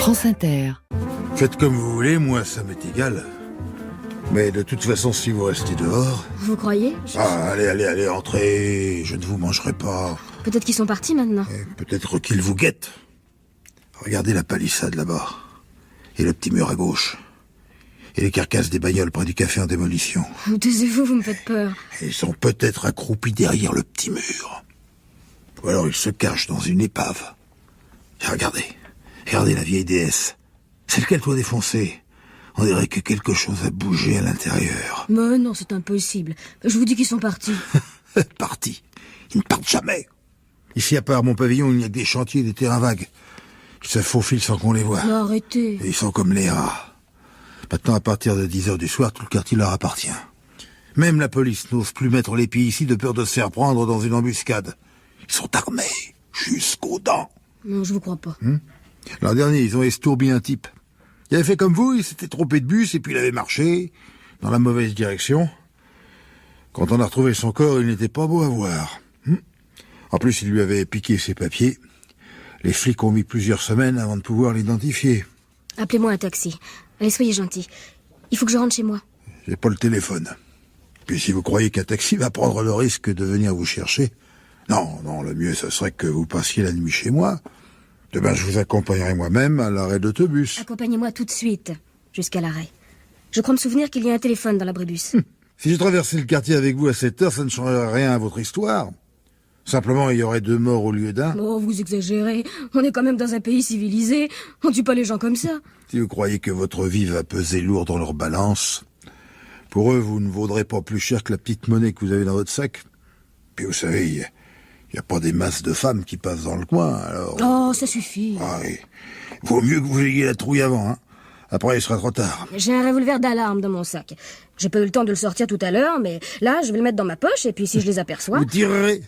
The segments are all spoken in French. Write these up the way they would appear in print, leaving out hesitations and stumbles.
France Inter. Faites comme vous voulez, moi ça m'est égal. Mais de toute façon, si vous restez dehors... Vous croyez allez, entrez, je ne vous mangerai pas. Peut-être qu'ils sont partis maintenant. Peut-être qu'ils vous guettent. Regardez la palissade là-bas. Et le petit mur à gauche. Et les carcasses des bagnoles près du café en démolition. Taisez-vous, vous me faites peur. Et ils sont peut-être accroupis derrière le petit mur. Ou alors ils se cachent dans une épave. Et regardez la vieille déesse. Celle qu'elle doit défoncer. On dirait que quelque chose a bougé à l'intérieur. Mais non, c'est impossible. Je vous dis qu'ils sont partis. Partis. Ils ne partent jamais. Ici, à part mon pavillon, il n'y a que des chantiers et des terrains vagues. Ils se faufilent sans qu'on les voie. Non, arrêtez. Et ils sont comme les rats. Maintenant, à partir de 10h du soir, tout le quartier leur appartient. Même la police n'ose plus mettre les pieds ici de peur de se faire prendre dans une embuscade. Ils sont armés jusqu'aux dents. Non, je vous crois pas. L'an dernier, ils ont estourbi un type. Il avait fait comme vous, il s'était trompé de bus et puis il avait marché dans la mauvaise direction. Quand on a retrouvé son corps, il n'était pas beau à voir. En plus, il lui avait piqué ses papiers. Les flics ont mis plusieurs semaines avant de pouvoir l'identifier. Appelez-moi un taxi. Allez, soyez gentil. Il faut que je rentre chez moi. J'ai pas le téléphone. Puis si vous croyez qu'un taxi va prendre le risque de venir vous chercher... Non, le mieux, ce serait que vous passiez la nuit chez moi. Demain, je vous accompagnerai moi-même à l'arrêt d'autobus. Accompagnez-moi tout de suite, jusqu'à l'arrêt. Je crois me souvenir qu'il y a un téléphone dans l'abribus. Si je traversais le quartier avec vous à cette heure, ça ne changerait rien à votre histoire. Simplement, il y aurait 2 morts au lieu d'1. Oh, vous exagérez. On est quand même dans un pays civilisé. On tue pas les gens comme ça. Si vous croyez que votre vie va peser lourd dans leur balance, pour eux, vous ne vaudrez pas plus cher que la petite monnaie que vous avez dans votre sac. Puis vous savez, il n'y a pas des masses de femmes qui passent dans le coin, alors... Oh, ça suffit. Ah oui. Vaut mieux que vous ayez la trouille avant, hein. Après, il sera trop tard. J'ai un revolver d'alarme dans mon sac. J'ai pas eu le temps de le sortir tout à l'heure, mais là, je vais le mettre dans ma poche, et puis si je les aperçois... Vous tirerez.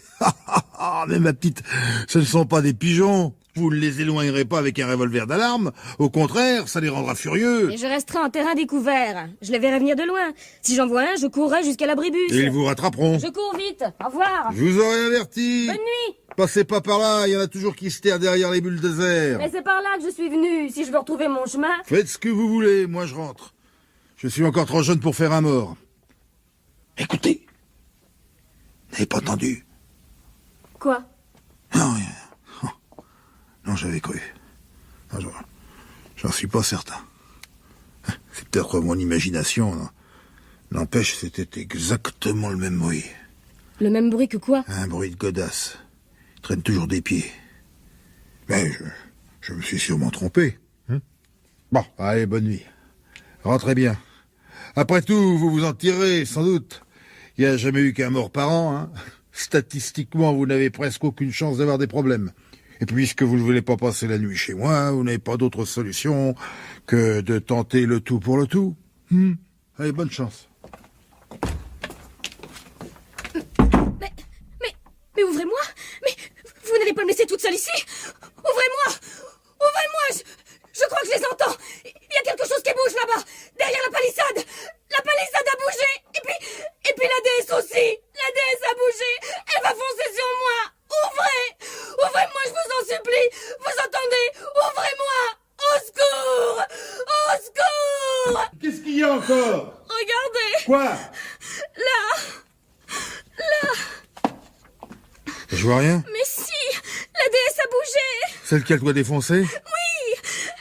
Mais ma petite, ce ne sont pas des pigeons. Vous ne les éloignerez pas avec un revolver d'alarme. Au contraire, ça les rendra furieux. Et je resterai en terrain découvert. Je les verrai venir de loin. Si j'en vois un, je courrai jusqu'à l'abribus. Et ils vous rattraperont. Je cours vite. Au revoir. Je vous aurais averti. Bonne nuit. Passez pas par là, il y en a toujours qui se terrent derrière les bulles déserts. Mais c'est par là que je suis venu. Si je veux retrouver mon chemin... Faites ce que vous voulez, moi je rentre. Je suis encore trop jeune pour faire un mort. Écoutez. Vous n'avez pas entendu? Quoi? Non, rien. Non, j'avais cru. Non, j'en suis pas certain. C'est peut-être mon imagination. Non. N'empêche, c'était exactement le même bruit. Le même bruit que quoi? Un bruit de godasse. Il traîne toujours des pieds. Mais je me suis sûrement trompé. Bon, allez, bonne nuit. Rentrez bien. Après tout, vous vous en tirerez, sans doute. Il n'y a jamais eu qu'un mort par an, hein. Statistiquement, vous n'avez presque aucune chance d'avoir des problèmes. Et puisque vous ne voulez pas passer la nuit chez moi, vous n'avez pas d'autre solution que de tenter le tout pour le tout. Allez, bonne chance. Mais ouvrez-moi! Mais vous n'allez pas me laisser toute seule ici? Ouvrez-moi! Ouvrez-moi! Je crois que je les entends! Il y a quelque chose qui bouge là-bas! Derrière la palissade! La palissade a bougé! Et puis la déesse aussi! La déesse a bougé! Elle va foncer sur moi! Ouvrez! Ouvrez-moi, je vous en supplie! Vous entendez? Ouvrez-moi! Au secours! Au secours! Qu'est-ce qu'il y a encore? Regardez! Quoi? Là! Je vois rien. Mais si! La déesse a bougé! Celle qu'elle doit défoncer? Oui!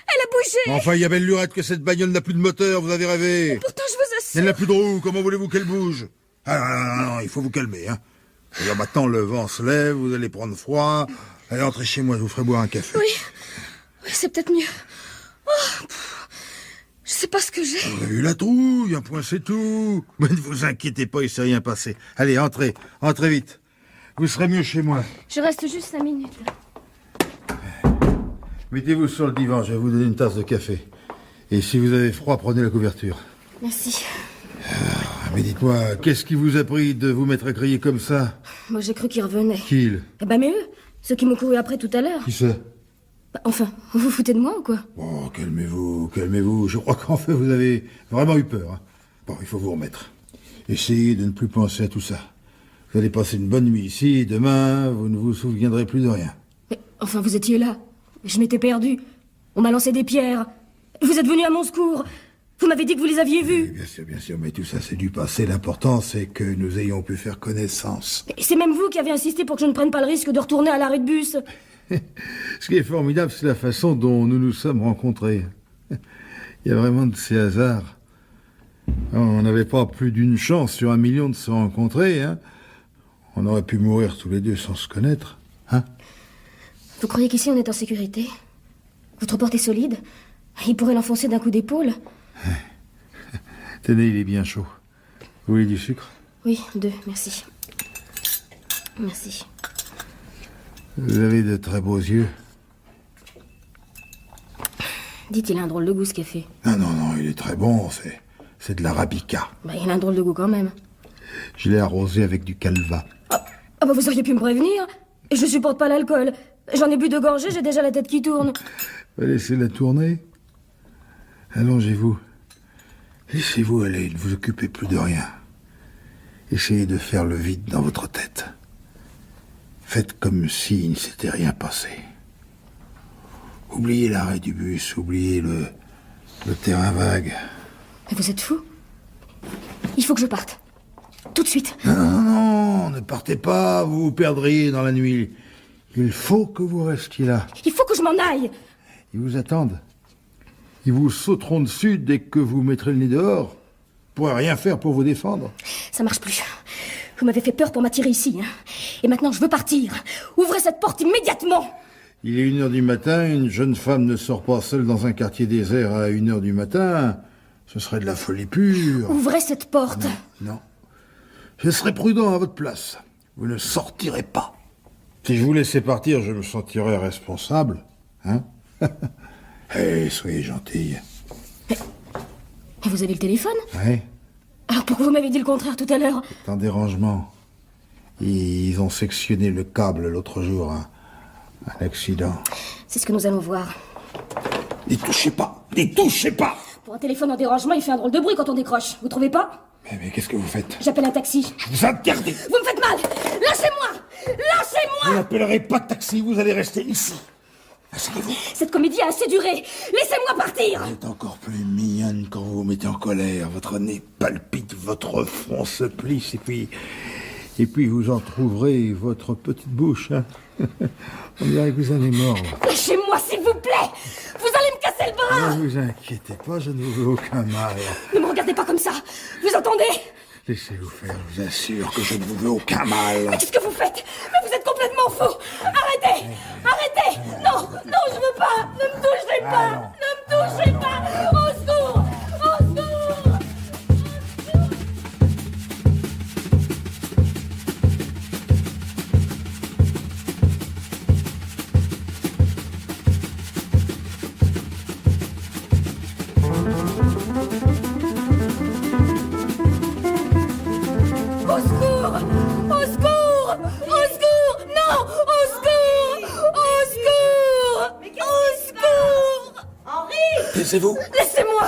Elle a bougé! Enfin, il y a belle lurette que cette bagnole n'a plus de moteur, vous avez rêvé. Pourtant, je vous assure... Elle n'a plus de roue, comment voulez-vous qu'elle bouge? Non, il faut vous calmer, hein. Alors maintenant, le vent se lève, vous allez prendre froid. Allez, entrez chez moi, je vous ferai boire un café. Oui, c'est peut-être mieux. Je sais pas ce que j'ai. Vous avez eu la trouille, un point c'est tout. Mais ne vous inquiétez pas, il s'est rien passé. Allez, entrez vite. Vous serez mieux chez moi. Je reste juste 5 minutes. Mettez-vous sur le divan, je vais vous donner une tasse de café. Et si vous avez froid, prenez la couverture. Merci. Mais dites-moi, qu'est-ce qui vous a pris de vous mettre à crier comme ça? Moi, j'ai cru qu'ils revenaient. Qui? Mais eux, ceux qui m'ont couru après tout à l'heure. Qui ça? Enfin, vous vous foutez de moi ou quoi? Bon, calmez-vous. Je crois qu'en fait, vous avez vraiment eu peur. Hein. Bon, il faut vous remettre. Essayez de ne plus penser à tout ça. Vous allez passer une bonne nuit ici, et demain, vous ne vous souviendrez plus de rien. Mais, enfin, vous étiez là. Je m'étais perdu. On m'a lancé des pierres. Vous êtes venu à mon secours. Vous m'avez dit que vous les aviez vus. Bien sûr, mais tout ça c'est du passé. L'important c'est que nous ayons pu faire connaissance. Et c'est même vous qui avez insisté pour que je ne prenne pas le risque de retourner à l'arrêt de bus. Ce qui est formidable, c'est la façon dont nous nous sommes rencontrés. Il y a vraiment de ces hasards. On n'avait pas plus d'une chance sur 1 million de se rencontrer, hein. On aurait pu mourir tous les deux sans se connaître, hein. Vous croyez qu'ici on est en sécurité? Votre porte est solide? Il pourrait l'enfoncer d'un coup d'épaule. Tenez, il est bien chaud. Vous voulez du sucre? Oui, 2, merci. Merci. Vous avez de très beaux yeux. Dites, il a un drôle de goût ce café. Non, il est très bon, c'est de l'arabica. Bah, il a un drôle de goût quand même. Je l'ai arrosé avec du calva. Ah bah vous auriez pu me prévenir. Je supporte pas l'alcool. J'en ai bu 2 gorgées, j'ai déjà la tête qui tourne. Laissez-la tourner. Allongez-vous. Laissez-vous aller, ne vous occupez plus de rien. Essayez de faire le vide dans votre tête. Faites comme s'il ne s'était rien passé. Oubliez l'arrêt du bus, oubliez le terrain vague. Mais vous êtes fou? Il faut que je parte. Tout de suite. Non, ne partez pas, vous vous perdriez dans la nuit. Il faut que vous restiez là. Il faut que je m'en aille. Ils vous attendent. Ils vous sauteront dessus dès que vous mettrez le nez dehors. Vous ne pourrez rien faire pour vous défendre. Ça marche plus. Vous m'avez fait peur pour m'attirer ici, hein. Et maintenant je veux partir. Ouvrez cette porte immédiatement. Il est 1h du matin, une jeune femme ne sort pas seule dans un quartier désert à 1h du matin. Ce serait de la folie pure. Ouvrez cette porte. Non. Je serai prudent à votre place. Vous ne sortirez pas. Si je vous laissais partir, je me sentirais responsable. Hein? Soyez gentille. Mais vous avez le téléphone? Oui. Alors pourquoi vous m'avez dit le contraire tout à l'heure? C'est un dérangement. Ils ont sectionné le câble l'autre jour. Un accident. C'est ce que nous allons voir. N'y touchez pas! N'y touchez pas! Pour un téléphone en dérangement, il fait un drôle de bruit quand on décroche. Vous trouvez pas? Mais qu'est-ce que vous faites? J'appelle un taxi. Je vous interdis! Vous me faites mal! Lâchez-moi! Lâchez-moi! Vous n'appellerez pas de taxi, vous allez rester ici. Asseyez-vous. Cette comédie a assez duré. Laissez-moi partir! Vous êtes encore plus mignonne quand vous vous mettez en colère. Votre nez palpite, votre front se plisse, et puis vous en trouverez votre petite bouche, hein. On dirait que vous en êtes mort. Lâchez-moi, s'il vous plaît! Vous allez me casser le bras! Ne vous inquiétez pas, je ne vous veux aucun mal. Ne me regardez pas comme ça! Vous entendez? Laissez-vous faire, je vous assure que je ne vous veux aucun mal. Mais qu'est-ce que vous faites? Mais vous êtes complètement fou! Arrêtez! Arrêtez! Non! Non, je veux pas! Ne me touchez pas! Ne me touchez pas! Au secours! Au secours! Au secours! Au secours! Au secours! Non! Au secours! Au secours! Au secours! Henri! Taisez-vous. Laissez-moi!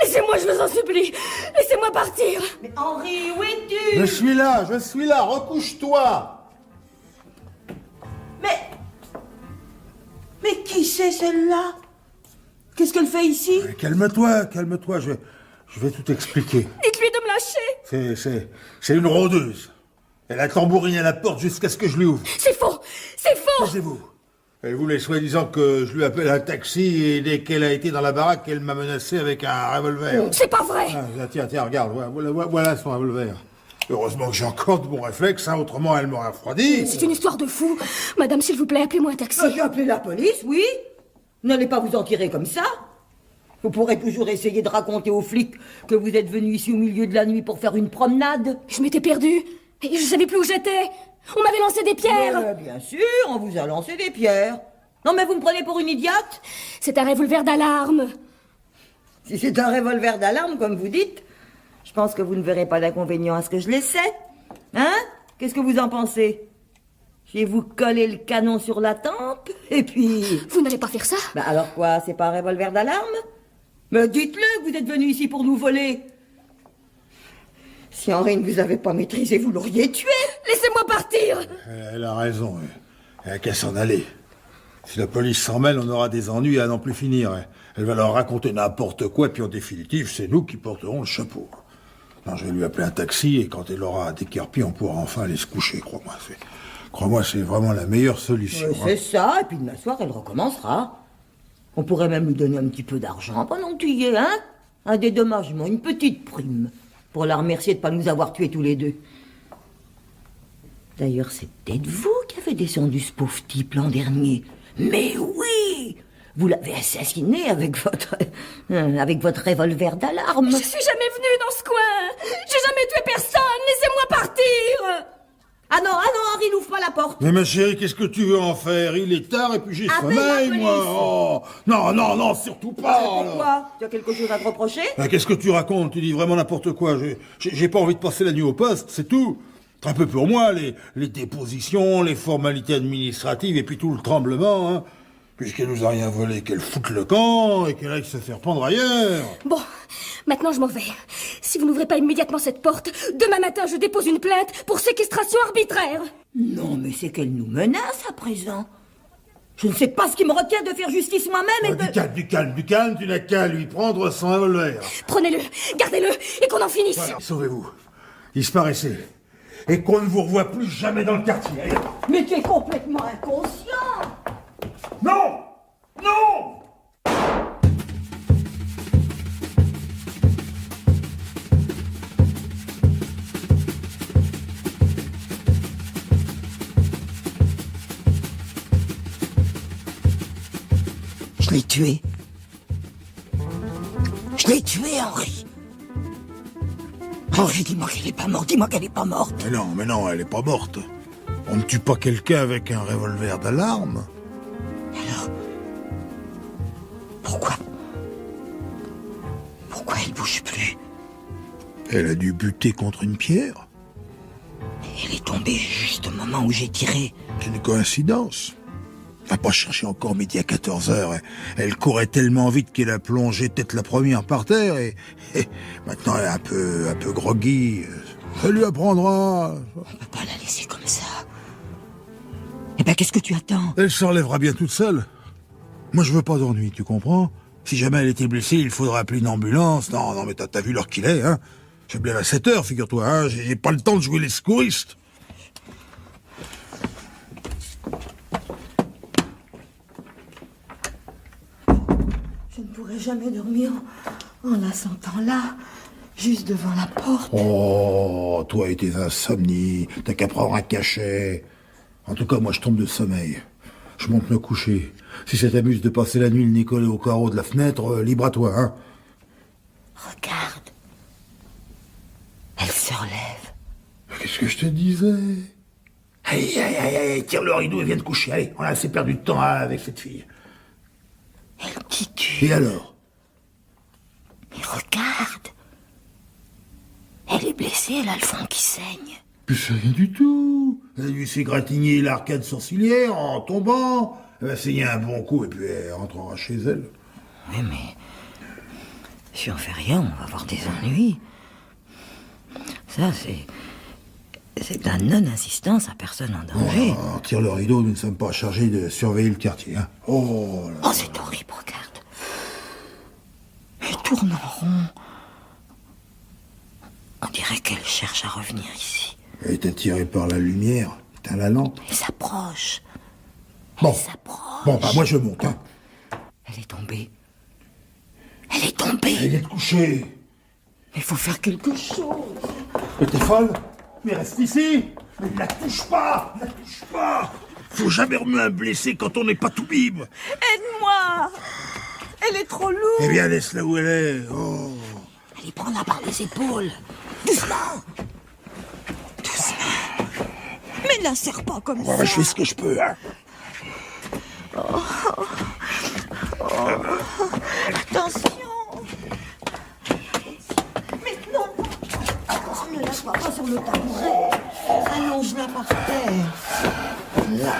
Laissez-moi, je vous en supplie! Laissez-moi partir! Mais Henri, où es-tu? Je suis là, recouche-toi. Mais... Mais qui c'est celle-là? Qu'est-ce qu'elle fait ici? Calme-toi, je vais tout expliquer. Dites-lui de me lâcher! C'est une rôdeuse. Elle a tambouriné à la porte jusqu'à ce que je lui ouvre. C'est faux! C'est faux! Taisez-vous. Elle voulait soi-disant que je lui appelle un taxi et dès qu'elle a été dans la baraque, elle m'a menacé avec un revolver. C'est pas vrai! Ah, tiens, regarde, voilà son revolver. Heureusement que j'ai encore de bons réflexes, hein, autrement elle m'aurait refroidi. C'est une histoire de fou! Madame, s'il vous plaît, appelez-moi un taxi! J'ai appelé la police, oui. N'allez pas vous en tirer comme ça. Vous pourrez toujours essayer de raconter aux flics que vous êtes venu ici au milieu de la nuit pour faire une promenade. Je m'étais perdue, et je savais plus où j'étais! On m'avait lancé des pierres! Bien sûr, on vous a lancé des pierres. Non mais vous me prenez pour une idiote? C'est un revolver d'alarme! Si c'est un revolver d'alarme, comme vous dites, je pense que vous ne verrez pas d'inconvénient à ce que je l'essaie. Hein? Qu'est-ce que vous en pensez? Je vais vous coller le canon sur la tempe, et puis... Vous n'allez pas faire ça? Bah alors quoi, c'est pas un revolver d'alarme? Mais dites-le que vous êtes venu ici pour nous voler. Si Henri ne vous avait pas maîtrisé, vous l'auriez tué. Laissez-moi partir! Elle a raison, elle a qu'à s'en aller. Si la police s'en mêle, on aura des ennuis à n'en plus finir. Elle va leur raconter n'importe quoi, puis en définitive, c'est nous qui porterons le chapeau. Non, je vais lui appeler un taxi, et quand elle aura déguerpi, on pourra enfin aller se coucher, crois-moi. Crois-moi, c'est vraiment la meilleure solution. C'est ça, et puis demain soir, elle recommencera. On pourrait même lui donner un petit peu d'argent pendant que tu y es, hein? Un dédommagement, une petite prime, pour la remercier de ne pas nous avoir tués tous les deux. D'ailleurs, c'est peut-être vous qui avez descendu ce pauvre type l'an dernier. Mais oui! Vous l'avez assassiné avec votre revolver d'alarme. Je suis jamais venue dans ce coin. J'ai jamais tué personne. Laissez-moi partir. Ah non, Henri, n'ouvre pas la porte. Mais ma chérie, qu'est-ce que tu veux en faire? Il est tard et puis j'ai Appelle la sommeil, police. moi. Oh. Non, surtout pas. Pourquoi? Tu as quelque chose à te reprocher? Qu'est-ce que tu racontes? Tu dis vraiment n'importe quoi. J'ai pas envie de passer la nuit au poste, c'est tout. Un peu pour moi, les dépositions, les formalités administratives et puis tout le tremblement, hein. Puisqu'elle nous a rien volé, qu'elle foute le camp et qu'elle aille se faire prendre ailleurs. Bon, maintenant je m'en vais. Si vous n'ouvrez pas immédiatement cette porte, demain matin je dépose une plainte pour séquestration arbitraire. Non, mais c'est qu'elle nous menace à présent. Je ne sais pas ce qui me retient de faire justice moi-même et de... Du calme, tu n'as qu'à lui prendre son revolver. Prenez-le, gardez-le et qu'on en finisse. Voilà, sauvez-vous. Disparaissez. Et qu'on ne vous revoie plus jamais dans le quartier. Allez. Mais tu es complètement inconscient. Non! Je l'ai tué. Je l'ai tué, Henri. Henri, dis-moi qu'elle est pas morte. Dis-moi qu'elle est pas morte. Mais non, elle est pas morte. On ne tue pas quelqu'un avec un revolver d'alarme. Alors, pourquoi elle bouge plus? Elle a dû buter contre une pierre. Elle est tombée juste au moment où j'ai tiré. C'est une coïncidence. Va pas chercher encore midi à 14h. Elle courait tellement vite qu'elle a plongé tête la première par terre et maintenant elle est un peu groggy. Ça lui apprendra. On peut pas la laisser comme ça. Eh ben, qu'est-ce que tu attends? Elle se relèvera bien toute seule. Moi, je veux pas d'ennui, tu comprends? Si jamais elle était blessée, il faudra appeler une ambulance. Non, mais t'as vu l'heure qu'il est, hein? Je me lève à 7h, figure-toi, hein? J'ai pas le temps de jouer les secouristes. Je ne pourrai jamais dormir en la sentant là, juste devant la porte. Oh, toi et tes insomnies, t'as qu'à prendre un cachet. En tout cas, moi, je tombe de sommeil. Je monte me coucher. Si ça t'amuse de passer la nuit le nez collé au carreau de la fenêtre, libre à toi, hein. Regarde. Elle se relève. Qu'est-ce que je te disais? Allez, tire le rideau et viens te coucher. Allez, on a assez perdu de temps avec cette fille. Elle titube. Et alors? Mais regarde. Elle est blessée, elle a le front qui saigne. Puis c'est rien du tout. Elle lui s'est gratigné l'arcade sourcilière en tombant. Elle va saigner un bon coup et puis elle rentrera chez elle. Oui, mais... si on fait rien, on va avoir des ennuis. Ça, c'est de la non-assistance à personne en danger. Oh, tire le rideau, nous ne sommes pas chargés de surveiller le quartier, hein. Oh là. Oh, c'est horrible, regarde. Elle tourne en rond. On dirait qu'elle cherche à revenir ici. Elle est attirée par la lumière. Éteins la lampe. Elle s'approche. Bon. Elle s'approche. Bon, bah moi je monte, hein. Elle est tombée. Elle est tombée. Elle est couchée. Il faut faire quelque chose. Mais t'es folle? Mais reste ici. Mais ne la touche pas. Ne la touche pas. Faut jamais remuer un blessé quand on n'est pas tout bib. Aide-moi. Elle est trop lourde. Eh bien, laisse-la où elle est. Oh. Allez, prends-la par les épaules. Doucement. Doucement. Mais la serre pas comme ça. Ouais, je fais ce que je peux, hein. Attention. Mais non. Ne la pas sur le tabouret. Allonge-la par terre. Là.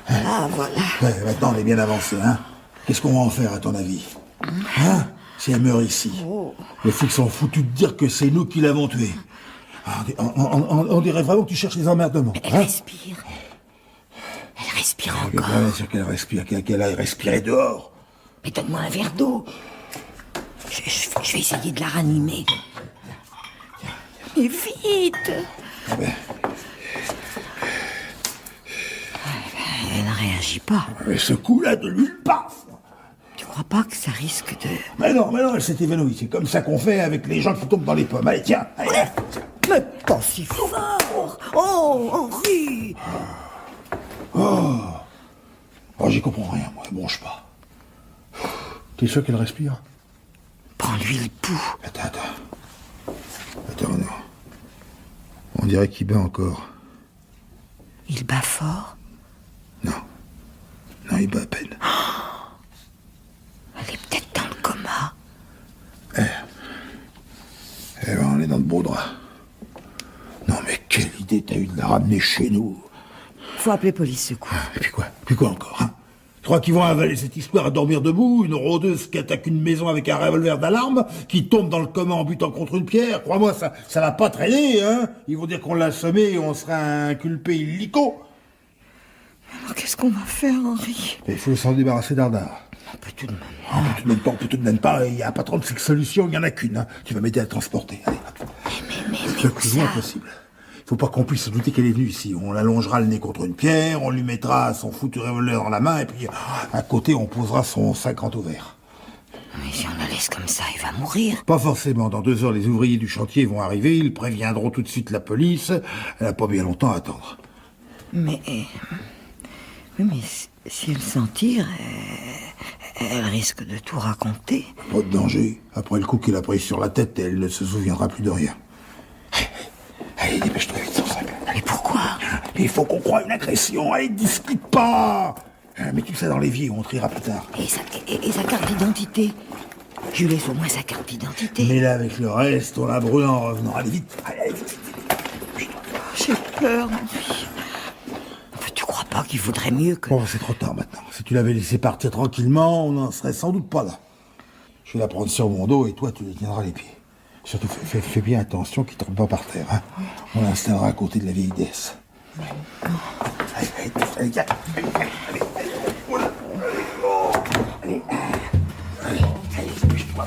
Là, voilà. Ouais, maintenant, on est bien avancé, hein. Qu'est-ce qu'on va en faire, à ton avis? Hein? Si elle meurt ici. Les flics sont foutus de dire que c'est nous qui l'avons tuée. On dirait vraiment que tu cherches les emmerdements. Elle respire. Elle respire respire encore. Bien sûr qu'elle respire, qu'elle aille respirer dehors. Mais donne-moi un verre d'eau. Je vais essayer de la ranimer. Mais vite. Ah ben, Elle ne réagit pas. mais ce coup-là de l'huile, paf. Tu crois pas que ça risque de... Mais non, elle s'est évanouie. C'est comme ça qu'on fait avec les gens qui tombent dans les pommes. Allez, tiens, allez. Mais pas si fort. Oh, Henri. Oh, j'y comprends rien, moi. Elle bronche pas. T'es sûr qu'elle respire? Prends-lui le pouls. Attends, non. On dirait qu'il bat encore. Il bat fort. Non, il bat à peine. Elle est peut-être dans le coma. Eh ben, on est dans de beaux draps. Non, mais quelle idée t'as eu de la ramener chez nous? Faut appeler police secours. Et puis quoi encore, hein? Tu crois qu'ils vont avaler cette histoire à dormir debout? Une rôdeuse qui attaque une maison avec un revolver d'alarme, qui tombe dans le coma en butant contre une pierre? Crois-moi, ça va pas traîner, hein? Ils vont dire qu'on l'a assommé et on sera inculpé illico. Alors qu'est-ce qu'on va faire, Henri? Il faut s'en débarrasser d'Ardard. On peut tout de même. On peut tout de même pas. Il n'y a pas 36 solutions, il y en a qu'une. Hein. Tu vas m'aider à le transporter. Allez, hop. Mais Le plus loin possible. Faut pas qu'on puisse se douter qu'elle est venue ici. On l'allongera le nez contre une pierre, on lui mettra son foutu revolver dans la main, et puis à côté, on posera son sac en ouvert. Mais si on la laisse comme ça, il va mourir. Pas forcément. Dans 2 heures, les ouvriers du chantier vont arriver. Ils préviendront tout de suite la police. Elle n'a pas bien longtemps à attendre. Mais... Oui, mais si elle s'en tire, elle risque de tout raconter. Pas de danger. Après le coup qu'elle a pris sur la tête, elle ne se souviendra plus de rien. Allez, dépêche-toi vite, sans sac. Mais pourquoi? Il faut qu'on croie une agression. Allez, discute pas. Mais tu sais, dans l'évier, on triera plus tard. Et sa carte d'identité? Je lui laisse au moins sa carte d'identité. Mais là, avec le reste, on la brûle en revenant. Allez, vite. Allez, vite. J'ai peur, Henri. Tu crois pas qu'il vaudrait mieux que... Bon, c'est trop tard maintenant. Si tu l'avais laissé partir tranquillement, on n'en serait sans doute pas là. Je vais la prendre sur mon dos et toi, tu lui tiendras les pieds. Surtout, fais bien attention qu'il ne tombe pas par terre. Hein. On l'installera à côté de la vieille déesse. Allez, tiens. Allez, dépêche-toi.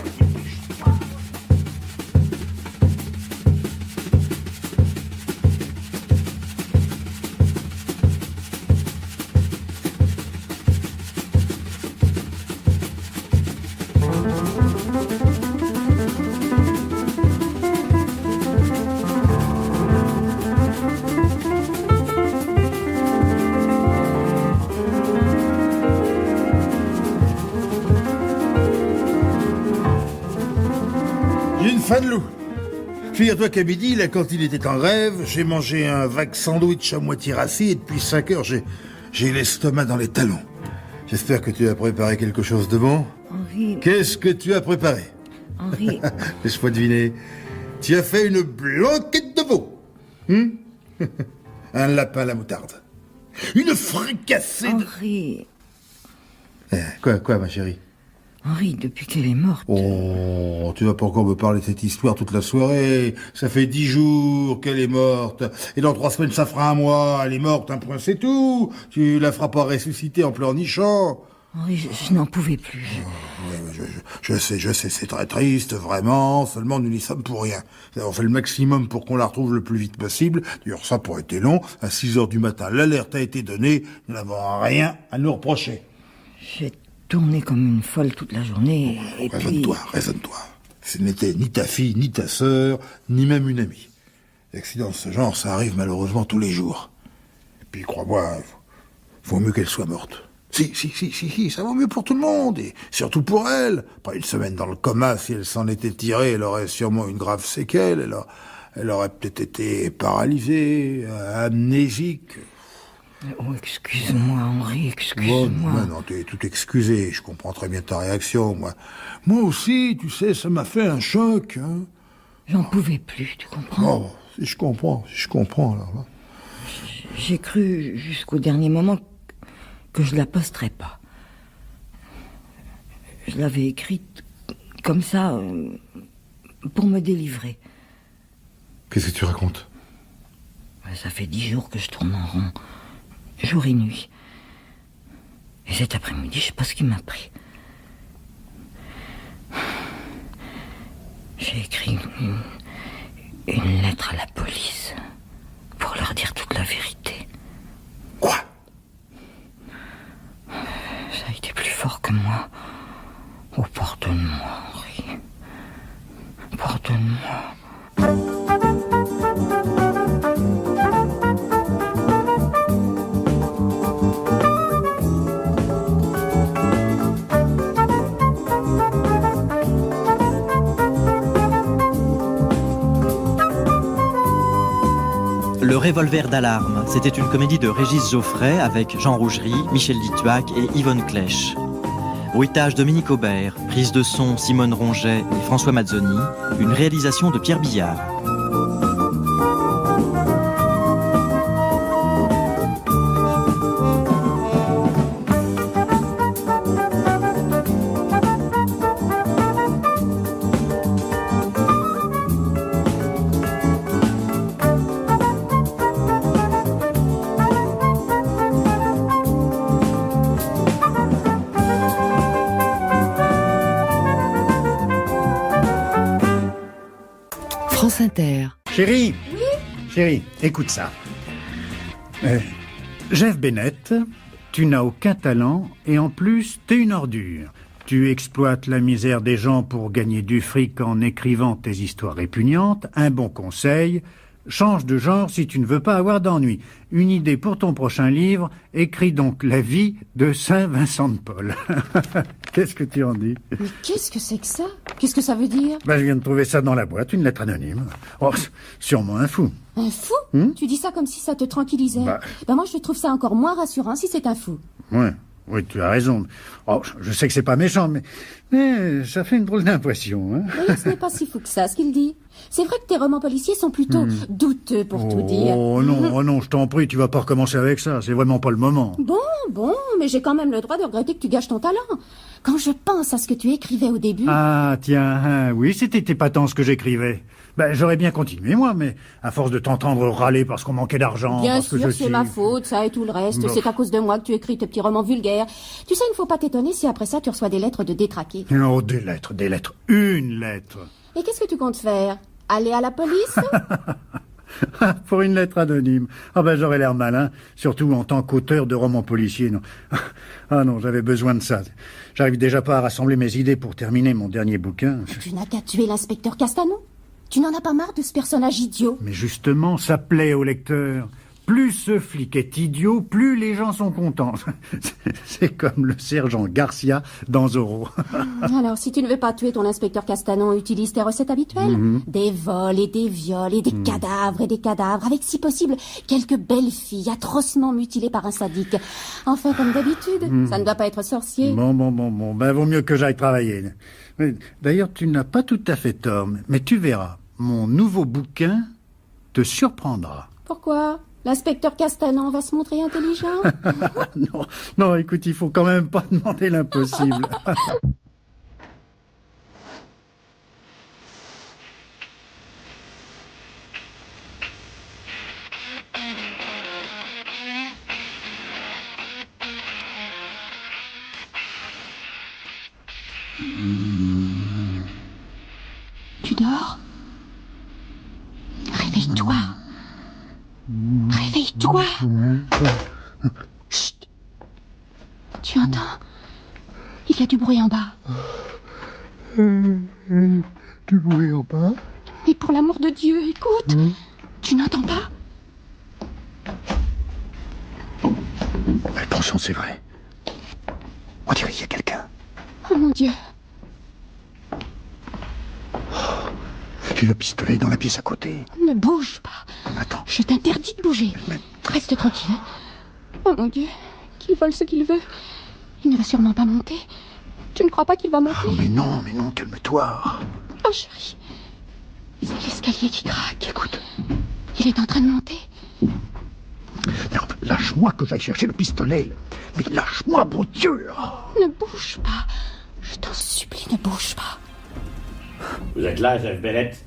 J'ai une faim de loup. Figure-toi qu'à midi, là, quand il était en grève, j'ai mangé un vague sandwich à moitié rassis et depuis 5 heures, j'ai l'estomac dans les talons. J'espère que tu as préparé quelque chose de bon. Henri... Qu'est-ce que tu as préparé? Henri... Laisse-moi deviner. Tu as fait une blanquette de veau. Un lapin à la moutarde. Une fricassée de... Henri... Quoi, ma chérie? Henri, depuis qu'elle est morte... Oh, tu vas pas encore me parler de cette histoire toute la soirée. Ça fait 10 jours qu'elle est morte. Et dans 3 semaines, ça fera 1 mois. Elle est morte, un point, c'est tout. Tu la feras pas ressusciter en pleurnichant. Henri, je n'en pouvais plus. Je sais, c'est très triste, vraiment. Seulement, nous n'y sommes pour rien. On fait le maximum pour qu'on la retrouve le plus vite possible. D'ailleurs, ça pourrait été long. À 6 heures du matin, l'alerte a été donnée. Nous n'avons rien à nous reprocher. J'ai tourné comme une folle toute la journée, et puis... Raisonne-toi. Ce n'était ni ta fille, ni ta sœur, ni même une amie. Les accidents de ce genre, ça arrive malheureusement tous les jours. Et puis, crois-moi, il vaut mieux qu'elle soit morte. Si, ça vaut mieux pour tout le monde, et surtout pour elle. Après 1 semaine dans le coma, si elle s'en était tirée, elle aurait sûrement une grave séquelle, elle aurait peut-être été paralysée, amnésique... Oh, excuse-moi, Henri, excuse-moi. Non, tu es tout excusé, je comprends très bien ta réaction, moi. Moi aussi, tu sais, ça m'a fait un choc, hein. J'en pouvais plus, tu comprends? Oh, si je comprends, alors là. J'ai cru jusqu'au dernier moment que je la posterais pas. Je l'avais écrite comme ça, pour me délivrer. Qu'est-ce que tu racontes? Ça fait 10 jours que je tourne en rond. Jour et nuit. Et cet après-midi, je sais pas ce qui m'a pris. J'ai écrit une lettre à la police pour leur dire toute la vérité. Quoi? Ça a été plus fort que moi. Oh, pardonne-moi, Henri. Pardonne-moi. Le revolver d'alarme, c'était une comédie de Régis Geoffrey avec Jean Rougerie, Michel Dituac et Yvonne Clèche. Bruitage Dominique Aubert, prise de son Simone Ronget et François Mazzoni, une réalisation de Pierre Billard. France Inter. Chérie, chérie, écoute ça. Jeff Bennett, tu n'as aucun talent et en plus, t'es une ordure. Tu exploites la misère des gens pour gagner du fric en écrivant tes histoires répugnantes. Un bon conseil, change de genre si tu ne veux pas avoir d'ennui. Une idée pour ton prochain livre, écris donc La vie de Saint Vincent de Paul. Qu'est-ce que tu en dis? Mais qu'est-ce que c'est que ça? Qu'est-ce que ça veut dire? Ben, je viens de trouver ça dans la boîte, une lettre anonyme. Oh, sûrement un fou. Un fou? Tu dis ça comme si ça te tranquillisait. Bah. Ben moi, je trouve ça encore moins rassurant si c'est un fou. Ouais. Oui, tu as raison. Oh, je sais que c'est pas méchant, mais ça fait une drôle d'impression. Hein. D'ailleurs, ce n'est pas si fou que ça, ce qu'il dit. C'est vrai que tes romans policiers sont plutôt douteux, pour tout dire. Oh non, je t'en prie, tu vas pas recommencer avec ça. C'est vraiment pas le moment. Bon, mais j'ai quand même le droit de regretter que tu gâches ton talent. Quand je pense à ce que tu écrivais au début... Ah, tiens, oui, c'était épatant ce que j'écrivais. Ben, j'aurais bien continué, moi, mais à force de t'entendre râler parce qu'on manquait d'argent... Bien parce que sûr, je c'est suis... ma faute, ça et tout le reste. Bon. C'est à cause de moi que tu écris tes petits romans vulgaires. Tu sais, il ne faut pas t'étonner si après ça, tu reçois des lettres de détraqués. Oh, des lettres, une lettre. Et qu'est-ce que tu comptes faire? Aller à la police? Pour une lettre anonyme. Ah ben, j'aurais l'air malin, surtout en tant qu'auteur de romans policiers, non. Ah non, j'avais besoin de ça. J'arrive déjà pas à rassembler mes idées pour terminer mon dernier bouquin. Tu n'as qu'à tuer l'inspecteur Castanon. Tu n'en as pas marre de ce personnage idiot? Mais justement, ça plaît au lecteur. Plus ce flic est idiot, plus les gens sont contents. C'est comme le sergent Garcia dans Zorro. Alors, si tu ne veux pas tuer ton inspecteur Castanon, utilise tes recettes habituelles. Des vols et des viols et des cadavres et des cadavres, avec si possible quelques belles filles atrocement mutilées par un sadique. Enfin, comme d'habitude, ça ne doit pas être sorcier. Bon. Ben, vaut mieux que j'aille travailler. Mais, d'ailleurs, tu n'as pas tout à fait tort, mais tu verras, mon nouveau bouquin te surprendra. Pourquoi? L'inspecteur Castanon va se montrer intelligent? Non, écoute, il faut quand même pas demander l'impossible. Tu dors? Réveille-toi. Réveille-toi. Chut. Tu entends? Il y a du bruit en bas. Du bruit en bas? Et pour l'amour de Dieu, écoute. Tu n'entends pas? Attention, c'est vrai. On dirait qu'il y a quelqu'un. Oh mon Dieu. J'ai le pistolet dans la pièce à côté. Ne bouge pas. Attends. Je t'interdis de bouger. Mais- Reste tranquille. Oh mon Dieu. Qu'il vole ce qu'il veut. Il ne va sûrement pas monter. Tu ne crois pas qu'il va monter? Oh, mais non, calme-toi. Oh chérie. C'est l'escalier qui craque. Écoute, Il est en train de monter. merde, lâche-moi que j'aille chercher le pistolet. Mais lâche-moi, bon Dieu. Ne bouge pas. Je t'en supplie, ne bouge pas. Vous êtes là, Jeff Bennett?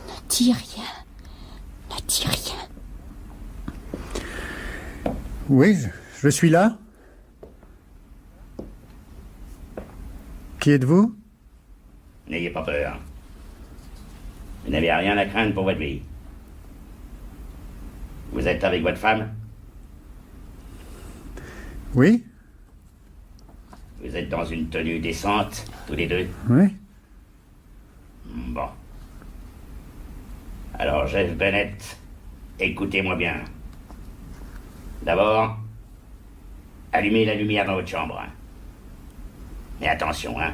Ne dis rien. Ne dis rien. Oui, je suis là. Qui êtes-vous? N'ayez pas peur. Vous n'avez rien à craindre pour votre vie. Vous êtes avec votre femme? Oui? Vous êtes dans une tenue décente, tous les deux? Oui? Bon. Alors, Jeff Bennett, écoutez-moi bien. D'abord, allumez la lumière dans votre chambre. Mais attention, hein.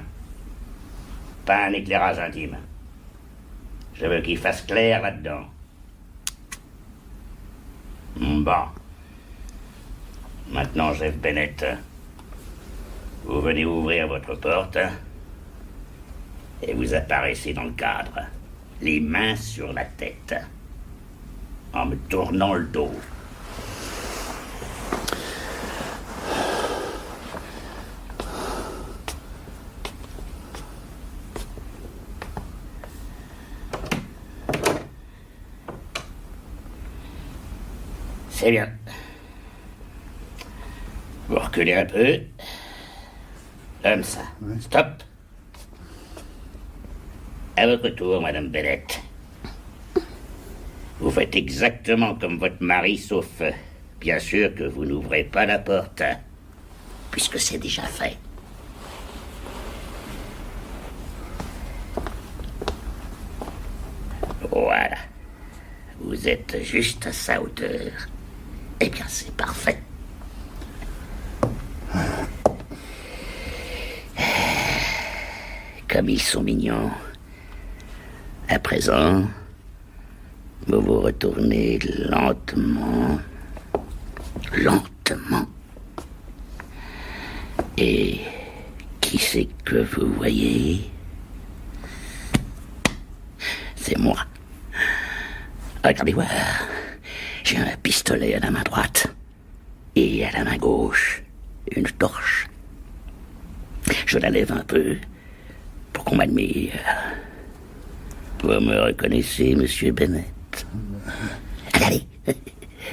Pas un éclairage intime. Je veux qu'il fasse clair là-dedans. Bon. Maintenant, Jeff Bennett, vous venez ouvrir votre porte et vous apparaissez dans le cadre, les mains sur la tête, en me tournant le dos. C'est bien. Vous reculez un peu. Comme ça. Ouais. Stop. À votre tour, Madame Bennett. Vous faites exactement comme votre mari, sauf, bien sûr, que vous n'ouvrez pas la porte, puisque c'est déjà fait. Voilà. Vous êtes juste à sa hauteur. Eh bien, c'est parfait. Comme ils sont mignons. À présent, vous vous retournez lentement. Lentement. Et qui c'est que vous voyez? C'est moi. Regardez voir. J'ai un pistolet à la main droite et à la main gauche une torche. Je la lève un peu pour qu'on m'admire. Vous me reconnaissez, Monsieur Bennett? Allez,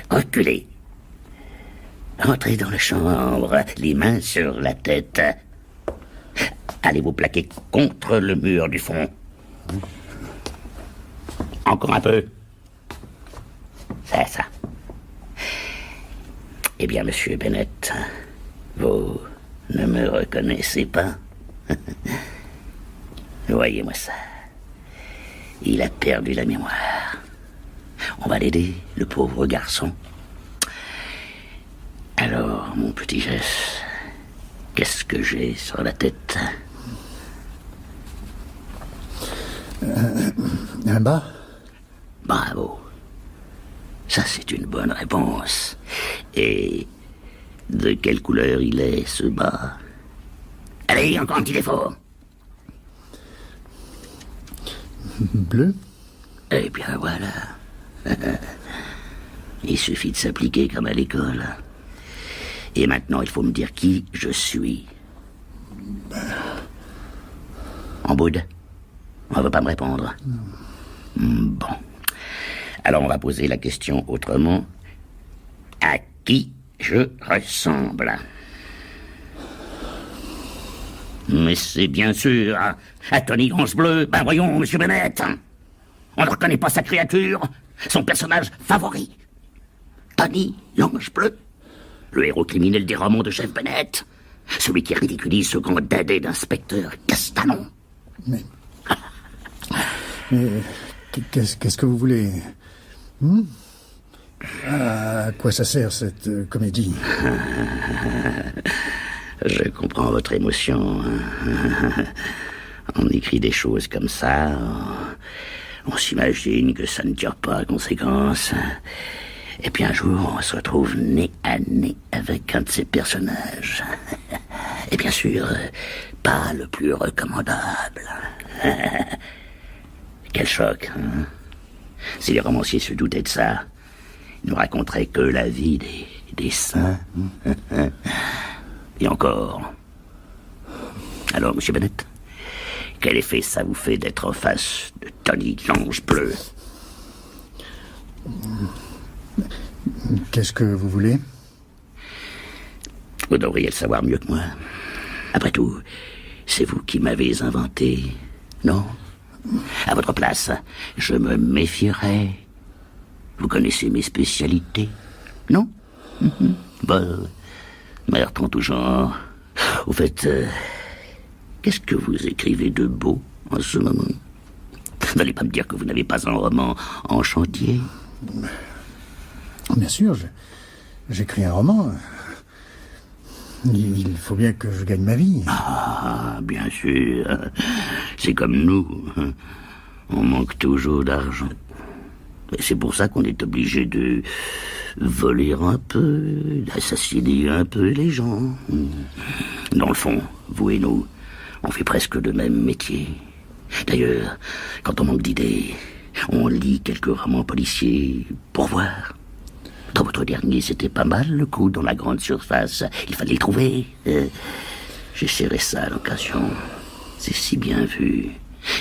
reculez. Entrez dans la chambre, les mains sur la tête. Allez vous plaquer contre le mur du fond. Encore un peu. C'est ça. Eh bien, Monsieur Bennett, vous ne me reconnaissez pas? Voyez-moi ça. Il a perdu la mémoire. On va l'aider, le pauvre garçon. Alors, mon petit Jeff, qu'est-ce que j'ai sur la tête? Un bas? Bravo. Ça, c'est une bonne réponse. Et de quelle couleur il est, ce bas? Allez, encore un petit effort. Bleu? Eh bien, voilà. Il suffit de s'appliquer comme à l'école. Et maintenant, il faut me dire qui je suis. En boude? On ne veut pas me répondre? Bon. Alors, on va poser la question autrement. À qui je ressemble? Mais c'est bien sûr à Tony Grange-Bleu. Ben voyons, Monsieur Bennett. On ne reconnaît pas sa créature, son personnage favori. Tony Lange-Bleu, le héros criminel des romans de Jeff Bennett. Celui qui ridiculise ce grand dadais d'inspecteur Castanon. Mais qu'est-ce que vous voulez? À quoi ça sert, cette comédie? Je comprends votre émotion. On écrit des choses comme ça. On s'imagine que ça ne tire pas à conséquence. Et puis un jour, on se retrouve nez à nez avec un de ces personnages. Et bien sûr, pas le plus recommandable. Quel choc, hein? Si les romanciers se doutaient de ça, ils ne raconteraient que la vie des saints. Et encore. Alors, Monsieur Bennett, quel effet ça vous fait d'être en face de Tony Lange-Bleu? Qu'est-ce que vous voulez? Vous devriez le savoir mieux que moi. Après tout, C'est vous qui m'avez inventé, non? À votre place, je me méfierais. Vous connaissez mes spécialités, non? Bon, meurtre en tout genre. Au fait, qu'est-ce que vous écrivez de beau en ce moment? N'allez pas me dire que vous n'avez pas un roman en chantier? Bien sûr, j'écris un roman. Il faut bien que je gagne ma vie. Ah, bien sûr. C'est comme nous. On manque toujours d'argent. Et c'est pour ça qu'on est obligé de voler un peu, d'assassiner un peu les gens. Dans le fond, vous et nous, on fait presque le même métier. D'ailleurs, quand on manque d'idées, on lit quelques romans policiers pour voir. Dans votre dernier, c'était pas mal, le coup dans la grande surface. Il fallait le trouver. J'essaierai ça à l'occasion. C'est si bien vu.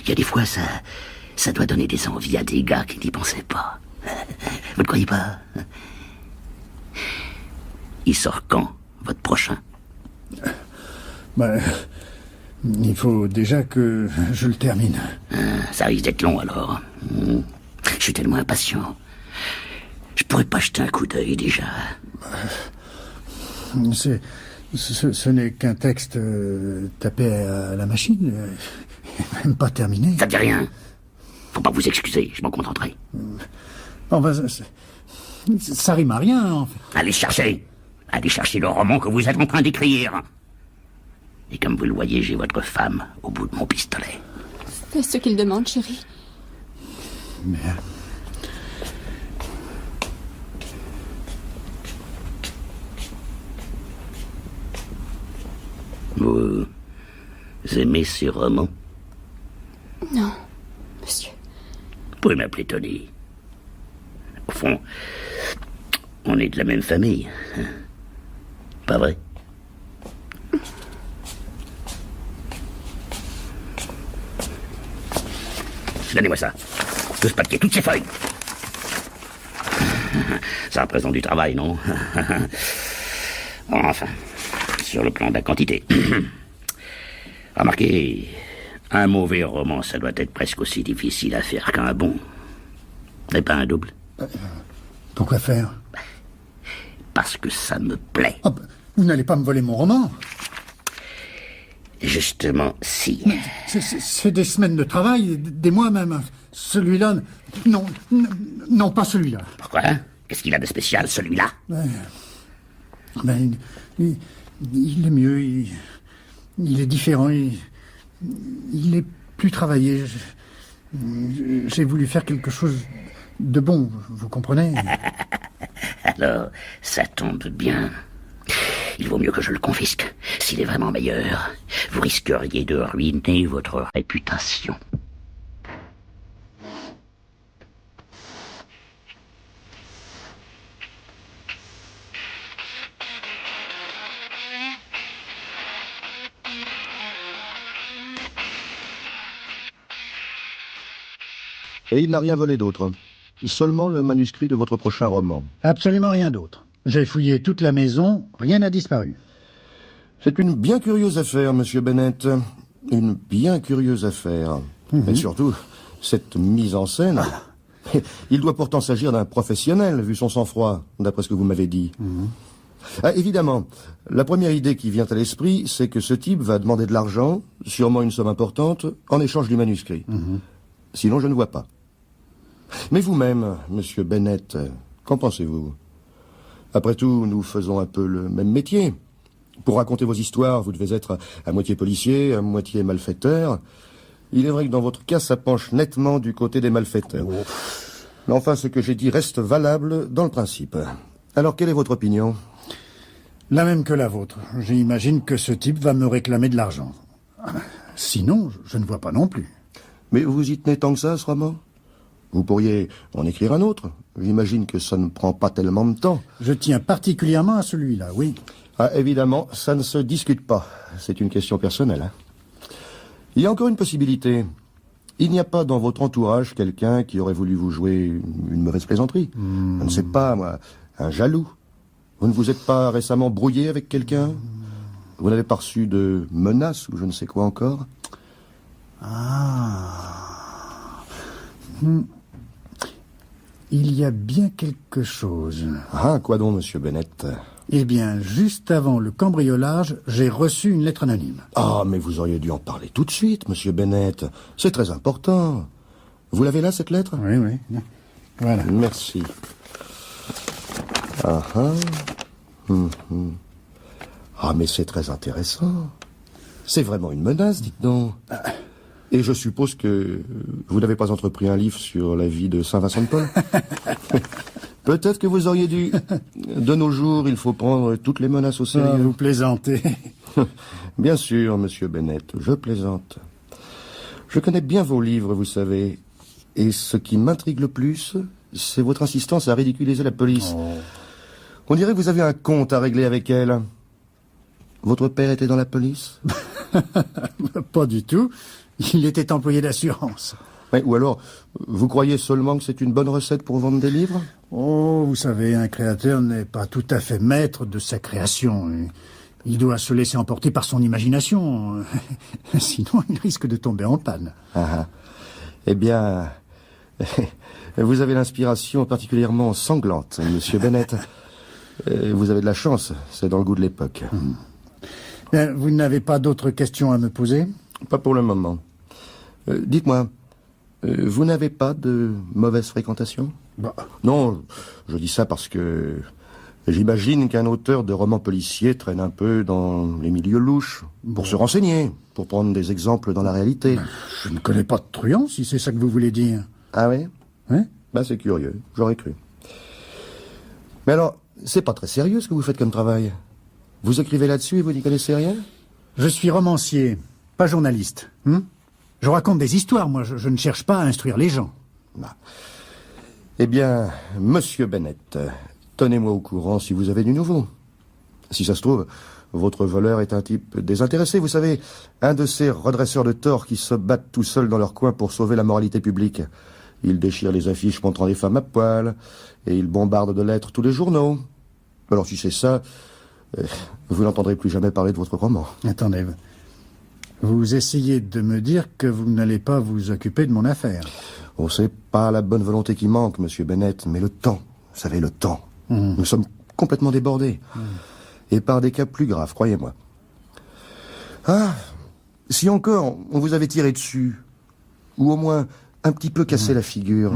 Il y a des fois, ça doit donner des envies à des gars qui n'y pensaient pas. Vous ne croyez pas? Il sort quand, votre prochain? Il faut déjà que je le termine. Ça risque d'être long, alors. Je suis tellement impatient. Je pourrais pas jeter un coup d'œil, déjà. Ce n'est qu'un texte tapé à la machine. Même pas terminé. Ça ne dit rien. Faut pas vous excuser, je m'en contenterai. Ça rime à rien, en fait. Allez chercher le roman que vous êtes en train d'écrire. Et comme vous le voyez, j'ai votre femme au bout de mon pistolet. Fais ce qu'il demande, chérie. Mais... Vous aimez ces romans? Non, monsieur. Vous pouvez m'appeler Tony. Au fond, on est de la même famille. Pas vrai? Donnez-moi ça. Tout ce papier, toutes ces feuilles. Ça représente du travail, non? Enfin, sur le plan de la quantité. Remarquez, un mauvais roman, ça doit être presque aussi difficile à faire qu'un bon. Et pas un double. Pourquoi faire? Parce que ça me plaît. Vous n'allez pas me voler mon roman? Justement, si. C'est des semaines de travail, des mois même. Celui-là... Non, pas celui-là. Pourquoi? Qu'est-ce qu'il a de spécial, celui-là? Il est mieux, il est différent, il est plus travaillé. J'ai voulu faire quelque chose de bon, vous comprenez? Alors, ça tombe bien. Il vaut mieux que je le confisque. S'il est vraiment meilleur, vous risqueriez de ruiner votre réputation. Et il n'a rien volé d'autre. Seulement le manuscrit de votre prochain roman. Absolument rien d'autre. J'ai fouillé toute la maison, rien n'a disparu. C'est une bien curieuse affaire, monsieur Bennett. Une bien curieuse affaire. Et surtout, cette mise en scène... Il doit pourtant s'agir d'un professionnel, vu son sang-froid, d'après ce que vous m'avez dit. Évidemment, la première idée qui vient à l'esprit, c'est que ce type va demander de l'argent, sûrement une somme importante, en échange du manuscrit. Sinon, je ne vois pas. Mais vous-même, monsieur Bennett, qu'en pensez-vous? Après tout, nous faisons un peu le même métier. Pour raconter vos histoires, vous devez être à moitié policier, à moitié malfaiteur. Il est vrai que dans votre cas, ça penche nettement du côté des malfaiteurs. Mais enfin, ce que j'ai dit reste valable dans le principe. Alors, quelle est votre opinion? La même que la vôtre. J'imagine que ce type va me réclamer de l'argent. Sinon, je ne vois pas non plus. Mais vous y tenez tant que ça, ce roman? Vous pourriez en écrire un autre. J'imagine que ça ne prend pas tellement de temps. Je tiens particulièrement à celui-là, oui. Ah, évidemment, ça ne se discute pas. C'est une question personnelle. Hein. Il y a encore une possibilité. Il n'y a pas dans votre entourage quelqu'un qui aurait voulu vous jouer une mauvaise plaisanterie. Je ne sais pas, moi, un jaloux. Vous ne vous êtes pas récemment brouillé avec quelqu'un? Vous n'avez pas reçu de menaces ou je ne sais quoi encore? Ah. Il y a bien quelque chose. Ah, quoi donc, monsieur Bennett? Eh bien, juste avant le cambriolage, j'ai reçu une lettre anonyme. Ah, mais vous auriez dû en parler tout de suite, monsieur Bennett. C'est très important. Vous l'avez là, cette lettre? Oui, oui. Voilà. Merci. Ah, ah. Ah, mais c'est très intéressant. C'est vraiment une menace, dites donc. Et je suppose que vous n'avez pas entrepris un livre sur la vie de Saint Vincent de Paul? Peut-être que vous auriez dû. De nos jours, il faut prendre toutes les menaces au sérieux. Ah, vous plaisantez. Bien sûr, monsieur Bennett, je plaisante. Je connais bien vos livres, vous savez. Et ce qui m'intrigue le plus, c'est votre insistance à ridiculiser la police. Oh. On dirait que vous avez un compte à régler avec elle. Votre père était dans la police? Pas du tout. Il était employé d'assurance. Ouais, ou alors, vous croyez seulement que c'est une bonne recette pour vendre des livres? Oh, vous savez, un créateur n'est pas tout à fait maître de sa création. Il doit se laisser emporter par son imagination. Sinon, il risque de tomber en panne. Ah, eh bien, vous avez l'inspiration particulièrement sanglante, monsieur Bennett. Vous avez de la chance, c'est dans le goût de l'époque. Bien, vous n'avez pas d'autres questions à me poser? Pas pour le moment. Dites-moi, vous n'avez pas de mauvaise fréquentation? Bah. Non, je dis ça parce que j'imagine qu'un auteur de romans policiers traîne un peu dans les milieux louches, pour se renseigner, pour prendre des exemples dans la réalité. Je ne connais pas de truand, si c'est ça que vous voulez dire. Ah oui? Hein? Ben c'est curieux, j'aurais cru. Mais alors, c'est pas très sérieux ce que vous faites comme travail. Vous écrivez là-dessus et vous n'y connaissez rien? Je suis romancier, pas journaliste. Je raconte des histoires, moi, je ne cherche pas à instruire les gens. Ah. Eh bien, monsieur Bennett, tenez-moi au courant si vous avez du nouveau. Si ça se trouve, votre voleur est un type désintéressé, vous savez, un de ces redresseurs de tort qui se battent tout seuls dans leur coin pour sauver la moralité publique. Ils déchirent les affiches montrant les femmes à poil, et ils bombardent de lettres tous les journaux. Alors si c'est ça, vous n'entendrez plus jamais parler de votre roman. Attendez, vous essayez de me dire que vous n'allez pas vous occuper de mon affaire. Oh, c'est pas la bonne volonté qui manque, monsieur Bennett, mais le temps. Vous savez, le temps. Nous sommes complètement débordés. Et par des cas plus graves, croyez-moi. Ah, si encore on vous avait tiré dessus, ou au moins un petit peu cassé la figure.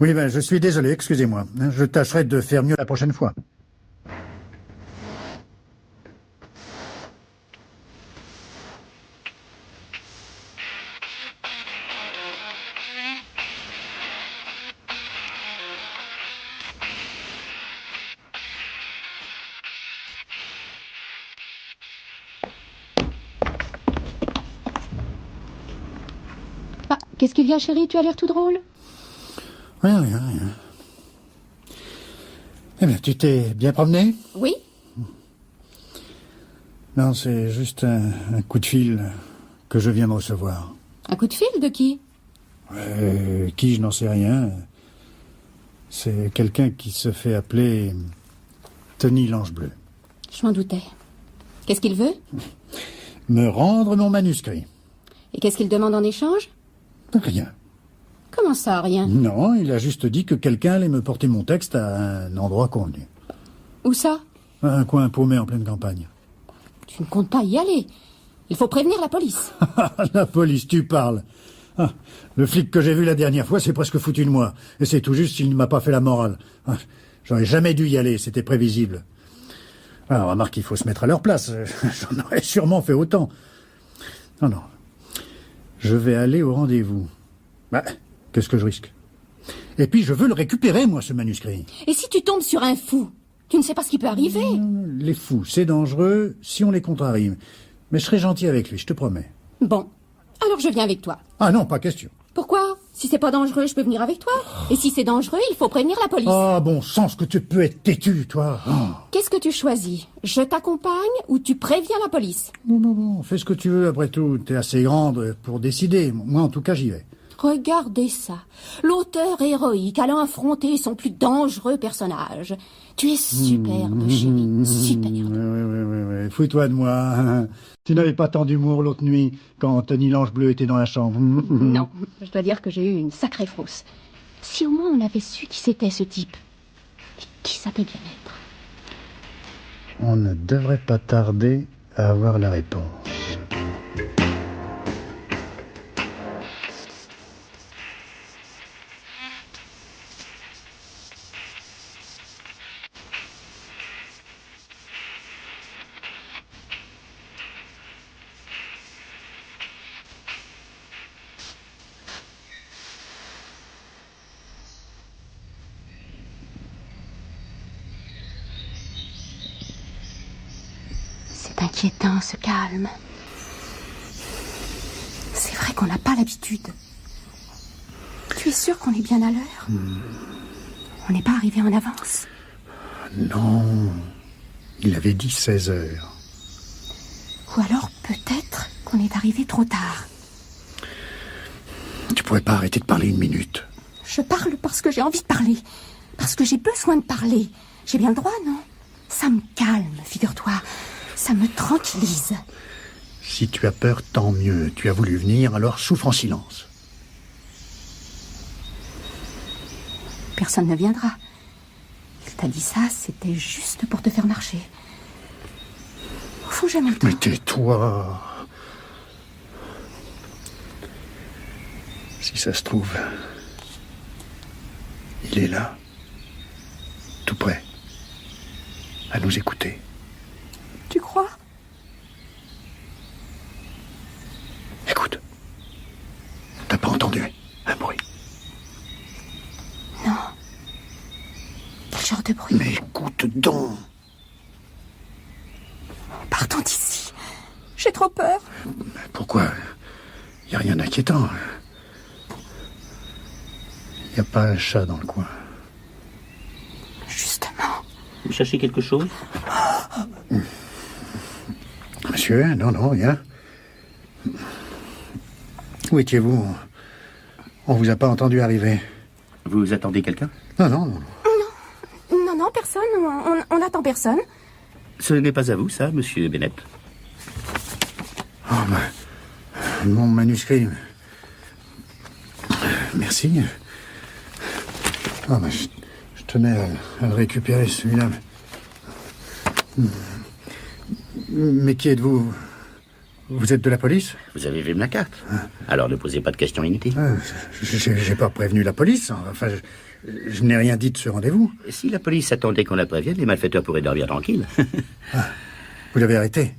Oui, ben, je suis désolé, excusez-moi. Je tâcherai de faire mieux la prochaine fois. Qu'est-ce qu'il y a, chérie? Tu as l'air tout drôle. Rien, rien, rien. Eh bien, tu t'es bien promené? Oui. Non, c'est juste un coup de fil que je viens de recevoir. Un coup de fil de qui? Qui, je n'en sais rien. C'est quelqu'un qui se fait appeler Tony l'Ange-Bleu. Je m'en doutais. Qu'est-ce qu'il veut? Me rendre mon manuscrit. Et qu'est-ce qu'il demande en échange? Rien. Comment ça, rien? Non, il a juste dit que quelqu'un allait me porter mon texte à un endroit convenu. Où ça? Un coin paumé en pleine campagne. Tu ne comptes pas y aller. Il faut prévenir la police. La police, tu parles. Ah, le flic que j'ai vu la dernière fois s'est presque foutu de moi. Et c'est tout juste s'il ne m'a pas fait la morale. Ah, j'aurais jamais dû y aller, c'était prévisible. Alors, remarque, il faut se mettre à leur place. J'en aurais sûrement fait autant. Non, non. Je vais aller au rendez-vous. Bah, qu'est-ce que je risque? Et puis, je veux le récupérer, moi, ce manuscrit. Et si tu tombes sur un fou? Tu ne sais pas ce qui peut arriver. Les fous, c'est dangereux si on les contrarie. Mais je serai gentil avec lui, je te promets. Bon, alors je viens avec toi. Ah non, pas question. Pourquoi? Si c'est pas dangereux, je peux venir avec toi. Et si c'est dangereux, il faut prévenir la police. Ah, bon sens que tu peux être têtu, toi. Oh. Qu'est-ce que tu choisis? Je t'accompagne ou tu préviens la police? Non, fais ce que tu veux, après tout. T'es assez grande pour décider. Moi, en tout cas, j'y vais. Regardez ça. L'auteur héroïque allant affronter son plus dangereux personnage. Tu es superbe, chérie. Superbe. Oui. Fouille-toi de moi. Tu n'avais pas tant d'humour l'autre nuit, quand Tony l'Ange Bleu était dans la chambre. Non, je dois dire que j'ai eu une sacrée frousse. Si au moins on avait su qui c'était, ce type. Et qui ça peut bien être? On ne devrait pas tarder à avoir la réponse. C'est inquiétant, ce calme. C'est vrai qu'on n'a pas l'habitude. Tu es sûr qu'on est bien à l'heure? On n'est pas arrivé en avance? Non, il avait dit 16 heures. Ou alors peut-être qu'on est arrivé trop tard. Tu pourrais pas arrêter de parler une minute? Je parle parce que j'ai envie de parler. Parce que j'ai besoin de parler. J'ai bien le droit, non? Ça me calme, figure-toi. Ça me tranquillise. Si tu as peur, tant mieux. Tu as voulu venir, alors souffre en silence. Personne ne viendra. Il t'a dit ça, c'était juste pour te faire marcher. Au fond, j'aime le temps. Mais tais-toi. Si ça se trouve, il est là, tout près, à nous écouter. Tu crois? Écoute, t'as pas entendu un bruit? Non. Quel genre de bruit? Mais écoute donc. Partons d'ici. J'ai trop peur. Pourquoi? Y a rien d'inquiétant. Y a pas un chat dans le coin. Justement. Vous cherchez quelque chose? Monsieur, non, rien. Où étiez-vous? On vous a pas entendu arriver. Vous attendez quelqu'un? Non. Non, personne. On n'attend personne. Ce n'est pas à vous, ça, monsieur Bennett. Oh, mon manuscrit. Merci. Oh, je tenais à le récupérer, celui-là. Mais qui êtes-vous? Vous êtes de la police? Vous avez vu ma carte. Alors ne posez pas de questions inutiles. J'ai pas prévenu la police. Enfin, je n'ai rien dit de ce rendez-vous. Si la police attendait qu'on la prévienne, les malfaiteurs pourraient dormir tranquilles. Vous l'avez arrêté?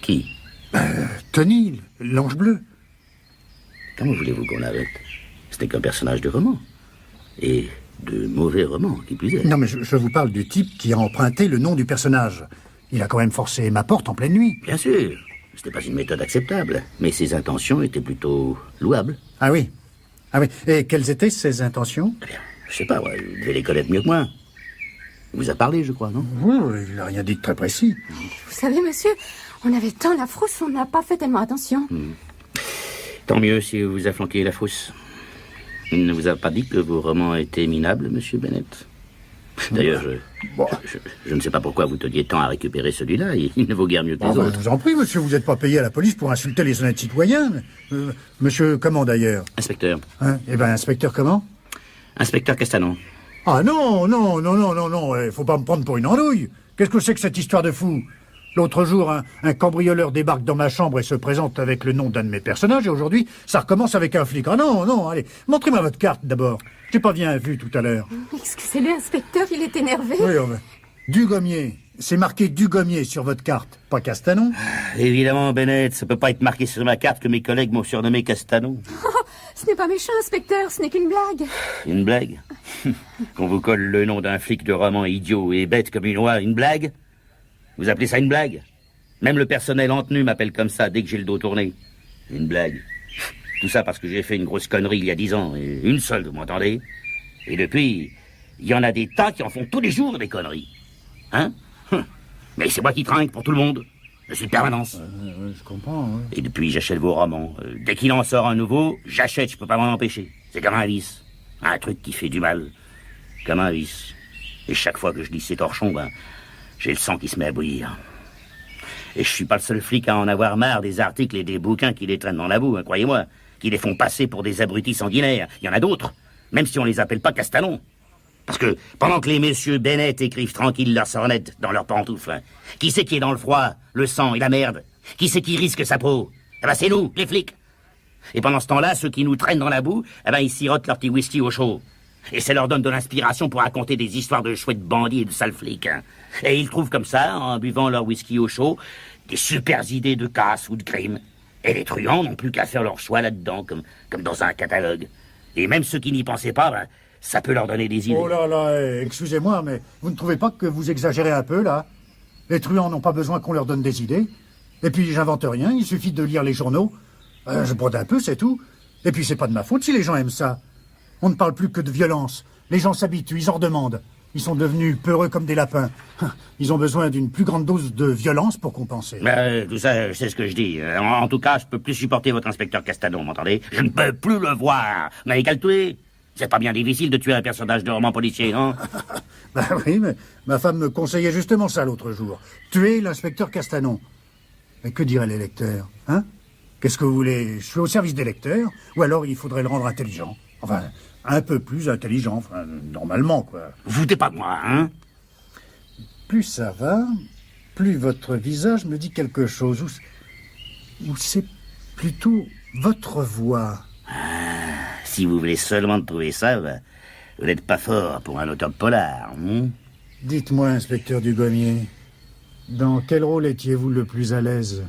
Qui? Tony, l'Ange Bleu. Comment voulez-vous qu'on l'arrête? C'était qu'un personnage de roman. Et de mauvais roman, qui plus est. Non, mais je vous parle du type qui a emprunté le nom du personnage. Il a quand même forcé ma porte en pleine nuit. Bien sûr. C'était pas une méthode acceptable. Mais ses intentions étaient plutôt louables. Ah oui. Et quelles étaient ses intentions? Eh bien, je sais pas, ouais, vous devez les connaître mieux que moi. Il vous a parlé, je crois, non? Oui, il n'a rien dit de très précis. Vous savez, monsieur, on avait tant la frousse, on n'a pas fait tellement attention. Tant mieux si vous a flanqué la frousse. Il ne vous a pas dit que vos romans étaient minables, monsieur Bennett? D'ailleurs, je ne sais pas pourquoi vous teniez tant à récupérer celui-là. Il ne vaut guère mieux que les autres. Je vous en prie, monsieur, vous n'êtes pas payé à la police pour insulter les honnêtes citoyens. Monsieur comment, d'ailleurs? Inspecteur. Eh ben, inspecteur comment? Inspecteur Castanon. Ah non, faut pas me prendre pour une andouille. Qu'est-ce que c'est que cette histoire de fou? L'autre jour, un cambrioleur débarque dans ma chambre et se présente avec le nom d'un de mes personnages, et aujourd'hui, ça recommence avec un flic. Ah non, allez, montrez-moi votre carte d'abord. J'ai pas bien vu tout à l'heure. Excusez-le, inspecteur, il est énervé. Oui, Dugommier. C'est marqué Dugommier sur votre carte, pas Castanon. Évidemment, Bennett, ça peut pas être marqué sur ma carte que mes collègues m'ont surnommé Castanon. Ce n'est pas méchant, inspecteur, ce n'est qu'une blague. Une blague? Qu'on vous colle le nom d'un flic de roman idiot et bête comme une oie, une blague? Vous appelez ça une blague? Même le personnel en tenue m'appelle comme ça dès que j'ai le dos tourné. Une blague. Tout ça parce que j'ai fait une grosse connerie il y a 10 ans. Et une seule, vous m'entendez? Et depuis, il y en a des tas qui en font tous les jours des conneries. Hein? Mais c'est moi qui trinque pour tout le monde. Je suis de permanence. Je comprends, ouais. Et depuis, j'achète vos romans. Dès qu'il en sort un nouveau, j'achète, je peux pas m'en empêcher. C'est comme un vice. Un truc qui fait du mal. Comme un vice. Et chaque fois que je lis ces torchons, ben, j'ai le sang qui se met à bouillir. Et je suis pas le seul flic à en avoir marre des articles et des bouquins qui les traînent dans la boue, hein, croyez-moi. Qui les font passer pour des abrutis sanguinaires. Il y en a d'autres. Même si on les appelle pas Castalon. Parce que pendant que les messieurs Bennett écrivent tranquille leurs sornettes dans leurs pantoufles, hein, qui c'est qui est dans le froid, le sang et la merde? Qui c'est qui risque sa peau? Eh ben c'est nous, les flics. Et pendant ce temps-là, ceux qui nous traînent dans la boue, eh ben ils sirotent leur petit whisky au chaud. Et ça leur donne de l'inspiration pour raconter des histoires de chouettes bandits et de sales flics. Hein. Et ils trouvent comme ça, en buvant leur whisky au chaud, des super idées de casse ou de crime. Et les truands n'ont plus qu'à faire leur choix là-dedans, comme dans un catalogue. Et même ceux qui n'y pensaient pas, ben, ça peut leur donner des idées. Oh là là, excusez-moi, mais vous ne trouvez pas que vous exagérez un peu, là? Les truands n'ont pas besoin qu'on leur donne des idées. Et puis, j'invente rien, il suffit de lire les journaux. Je brode un peu, c'est tout. Et puis, c'est pas de ma faute si les gens aiment ça. On ne parle plus que de violence. Les gens s'habituent, ils en redemandent. Ils sont devenus peureux comme des lapins. Ils ont besoin d'une plus grande dose de violence pour compenser. Tout ça, c'est ce que je dis. En tout cas, je peux plus supporter votre inspecteur Castalon, m'entendez? Je ne peux plus le voir. Vous n'avez qu'à le tuer. C'est pas bien difficile de tuer un personnage de roman policier, non? Bah oui, mais ma femme me conseillait justement ça l'autre jour. Tuer l'inspecteur Castanon. Mais que diraient les lecteurs, hein? Qu'est-ce que vous voulez? Je suis au service des lecteurs? Ou alors il faudrait le rendre intelligent? Enfin, un peu plus intelligent, enfin, normalement, quoi. Vous foutez pas de moi, hein? Plus ça va, plus votre visage me dit quelque chose. Ou c'est plutôt votre voix. Si vous voulez seulement trouver ça, ben, vous n'êtes pas fort pour un auteur de polar. Hein? Dites-moi, inspecteur Dugommier, dans quel rôle étiez-vous le plus à l'aise?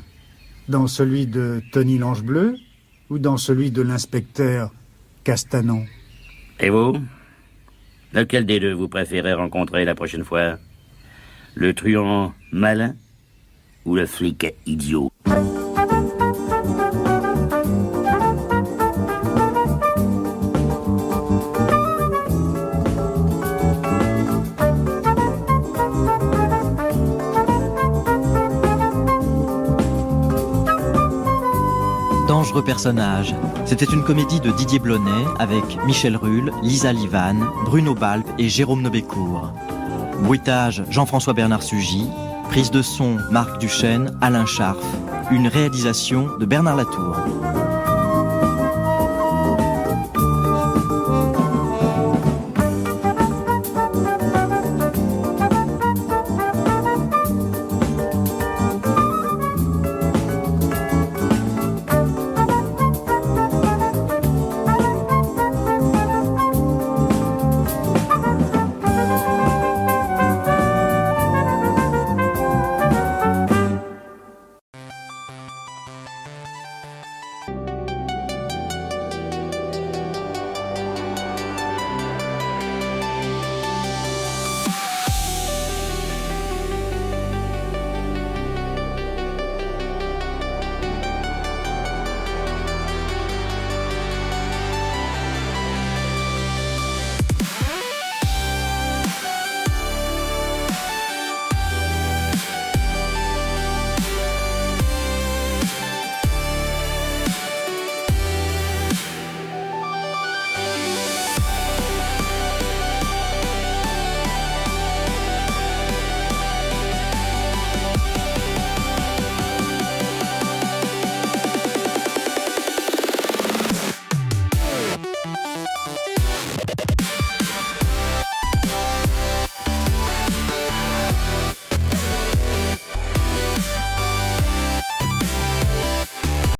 Dans celui de Tony l'Ange-Bleu ou dans celui de l'inspecteur Castanon? Et vous? Lequel des deux vous préférez rencontrer la prochaine fois? Le truand malin ou le flic idiot? Dangereux personnage. C'était une comédie de Didier Blonnet avec Michel Rulle, Lisa Livan, Bruno Balp et Jérôme Nobécourt. Bruitage Jean-François Bernard Sugy. Prise de son Marc Duchesne, Alain Scharf. Une réalisation de Bernard Latour.